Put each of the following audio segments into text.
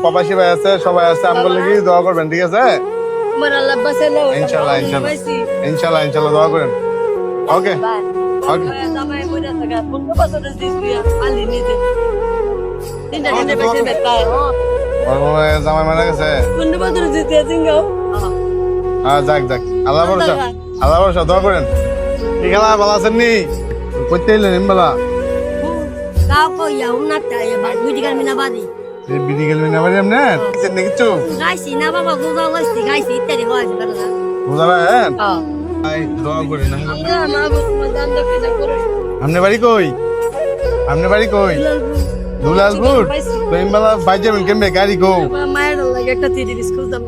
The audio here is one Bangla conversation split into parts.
প্রবাসী ভাই আছে, সবাই আছে, আমগুলো কি দোয়া করবেন, ঠিক আছে? আমার আল্লাহ বাঁচাইলো ইনশাআল্লাহ ইনশাআল্লাহ ইনশাআল্লাহ ইনশাআল্লাহ দোয়া করেন। ওকে ওকে জামাই বইরা থাকা 15 বছরের জিজুয়া আলি নিজে তিনটা দিনে বেঁচে বেতায় জামাই মারা গেছে। 15 বছরের জিজুয়া জিঙ্গাও হ্যাঁ যাক যাক, আল্লাহ ভরসা, আল্লাহ ভরসা, দোয়া করেন। কি খেলা ভালো আছেন নি? করতে এলেন এমবেলা কাও কইয়া উনাটা এ বাদ মেডিকেল মিনা বাদি বিডি গেলেন আবার এমনি কিছেন নাকি কিছু গাইছি না বাবা গোজা লাইছি গাইছি ইত্যাদি হয়েছে বেলা বুঝাবেন? দোয়া করেন। আমরা না বুঝমা জান দেখে না করে আপনার বাড়ি কই? আপনার বাড়ি কই? দুলালপুর। তো এমবেলা বাইক যাবেন কেমবে? গাড়ি গো মায়ের লাগে একটা তিরি স্কুল দাম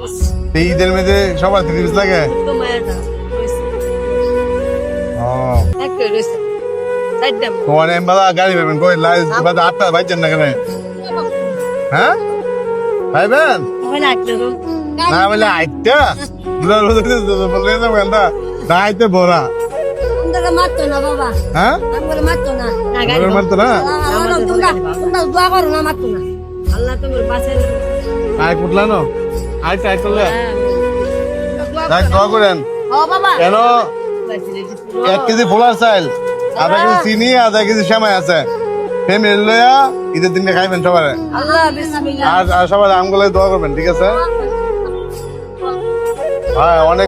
এই ঈদের মধ্যে সবার 30 লাগে। তো মায়ের না ও এক রইছে সাইডম তোমার এমবেলা গাড়ি পাবেন কই? লাইজ বাদ 8টা বাইছেন না কেন? হ্যাঁ ভাইবেন হইলা একটু না বলে আইটা দুলালপুর বলে যাবো না দাইতে বড়া। তোমরা মারতো না বাবা হ্যাঁ তোমরা মারতো না না গাড়ি বড় মারতো না। তোমরা দোয়া করো না মারতো না আল্লাহ তোমার বাঁচাইলো আই কুটলানো আই টাই করলে দোয়া যাক দোয়া করেন। ও বাবা কেন 1 কেজি ফোলার চাইল, আধা কেজি চিনি, আধা কেজি সেমাই আছে, ফ্যামিলি লইয়া ঈদের দিনকে খাইবেন সবারে। আল্লাহ বিসমিল্লাহ আর সবার আমগুলো দোয়া করবেন, ঠিক আছে? হ্যাঁ অনেক